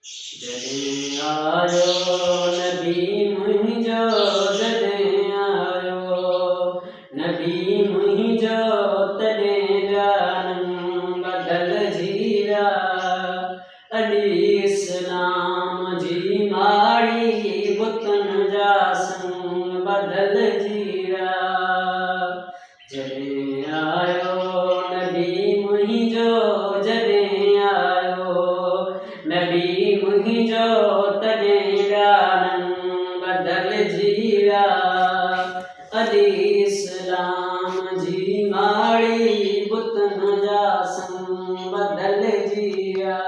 जॾहिं आयो नबी मुंहिंजो, जॾहिं आयो नबी मुंहिंजो, तॾहिं ॻाल्हि बदिलजी विया। अली इस्लाम जी माड़ी बुतनि जा संग बदिलजी विया। जॾहिं आयो नबी मुंहिंजो, जॾहिं आयो नबी मुंहिंजो, तॾहिं ॻाल्हि बदिलजी विया। अली इस्लाम जी माड़ी बुतनि जा संग बदिलजी विया।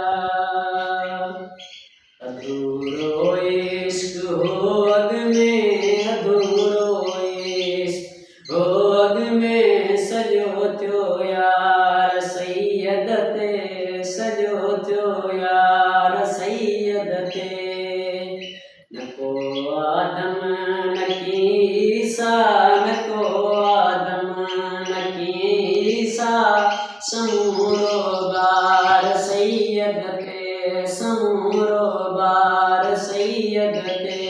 अधूरो इश्क हो अॻ में, अधूरो इश्क हो अॻ में, सॼो थियो यार सैयद ते, सॼो थियो यार सैयद ते। न को आदम न की ईसा, न को आदम न की ईसा, समूरो बार सैयद ते, समूरो बार सैयद ते।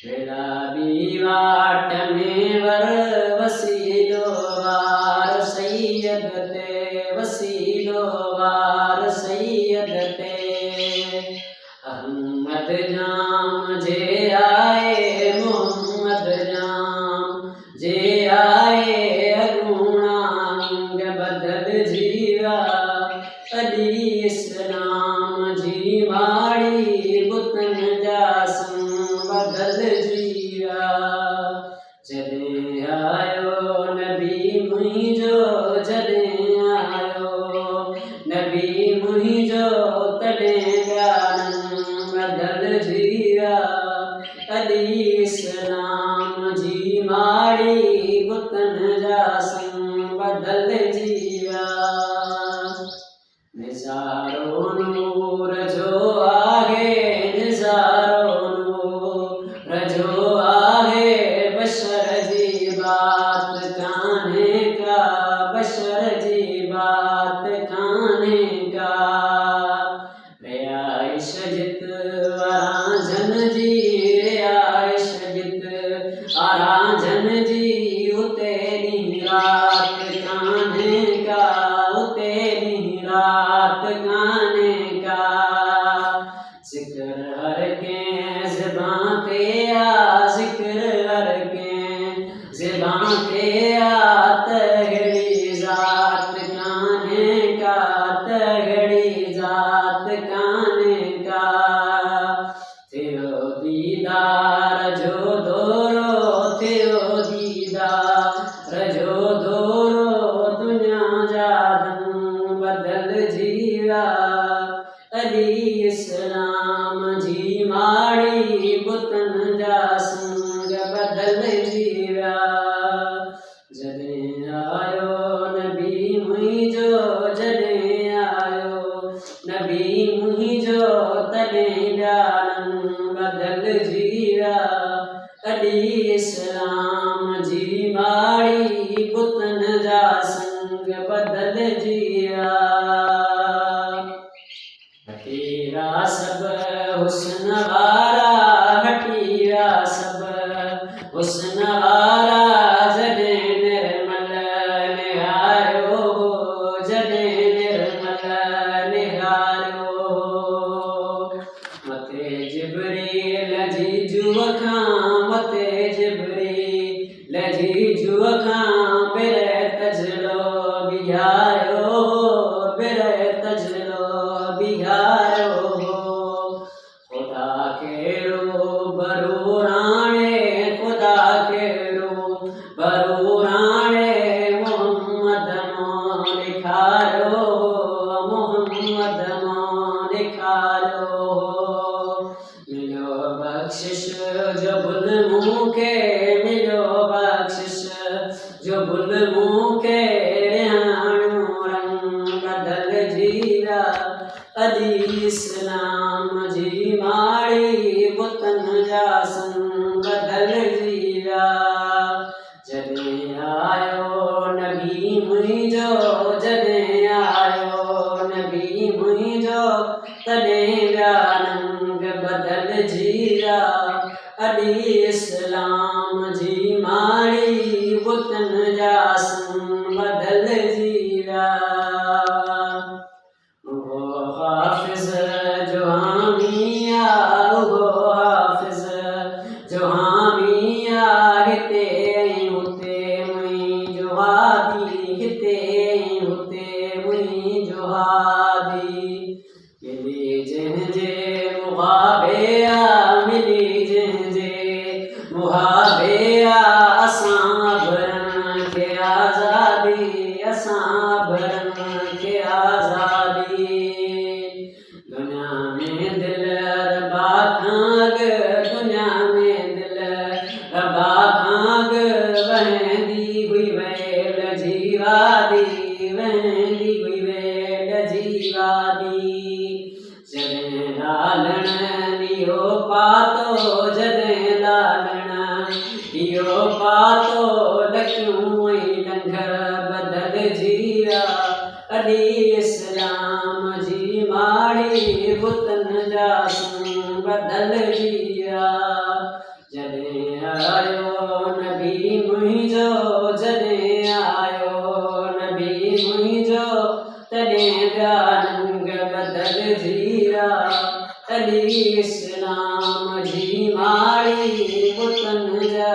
गुलाबी वाट में वर वसीलो वार सैयद ते, वसीलो वार सैयद ते। अहमद जाम जे आए, मोहम्मद जाम जे आए, अगूणा अंग बदिलजी विया। अली इस्लाम जी माड़ी बुतनि जा संग बदिलजी विया। जॾहिं आयो नबी मुंहिंजो, जॾहिं आयो नबी मुंहिंजो, तॾहिं ॻाल्हि बदिलजी विया। अली इस्लाम जी माड़ी बुतनि जा संग बदिलजी विया। निज़ारो नूर जो आहे, निज़ारो नूर जो आहे, बशर जी बात कान्हे का, बशर जी बात कान्हे का। रिहाइश जित आराझन जी, रिहाइश जित आराझन जी, उते ॾींहुं रात कान्हे का, उते ॾींहुं रात कान्हे का। ज़िक्र हर कंहिं ज़बां ते आ, ज़िक्र हर कंहिं ज़बां ते आ, तहिड़ी ज़ात कान्हे का, तहिड़ी ज़ात कान्हे का। थियो दीदार जो दौरो, थियो दीदार जो दौरो, दुनिया जा दंग बदिलजी विया। अली इस्लाम जी माड़ी बुतनि जा संग बदिलजी विया। जॾहिं आयो नबी मुंहिंजो, जॾहिं आयो नबी मुंहिंजो, तॾहिं ॻाल्हि बदिलजी विया। अली इस्लाम जी माड़ी बुतनि जा संग बदिलजी विया। हटी विया सभ हुस्न वारा, हटी विया सभ हुस्न वारा, जॾहिं निर्मल निहारियो हो, जॾहिं निर्मल निहारियो हो। मथे जिब्रील जी जुअ खां, मथे जिब्रील जी जुअ खां, बिरे तजलो बिहारियो हो, बिरे तजलो बिहारियो हो। ख़ुदा खे रूबरू राणे, ख़ुदा खे रूबरू राणे, मोहम्मद मां ॾेखारियो हो, मोहम्मद मां ॾेखारियो हो। मिलियो बख़्शिश जो भुल मूंखे, मिलियो बख़्शिश जो भुल मूंखे, रिहाणियो रंग बदिलजी विया। अली इस्लाम जी माड़ी बुतनि जा संग बदिलजी विया। जॾहिं आयो नबी मुंहिंजो, जॾहिं आयो नबी मुंहिंजो, तॾहिं तॾहिं ॿिया रंग बदिलजी विया अॾी इस्लाम जी माड़ी बुतनि जा संग बदिलजी विया उहो हाफ़िज़ जो हामी आहे उहो हाफ़िज़ जो हामी आहे हिते ऐं हुते मुंहिंजो हादी हिते ऐं हुते मुंहिंजो हादी मिली जंहिंजे मुहाबे आहे मिली जंहिंजे मुहाबे आहे असां भरनि खे आज़ादी असां भरनि खे आज़ादी दुनिया में दिल रबा खां दुनिया में दिल रबा खां वहंदी हुई वेल जी वादी वहंदी हुई वेल जी वादी जॾहिं लालण इहो पातो जॾहिं लालण इहो पातो ॾकियूं ऐं ॾंग बदिलजी विया अॾी इस्लाम जी माड़ी बुतनि जा संग बदिलजी विया जॾहिं आयो नबी मुंहिंजो जॾहिं आयो नबी मुंहिंजो तॾहिं ॿिया रंग बदिलजी विया अॾी इस्लाम जी माड़ी बुतनि जा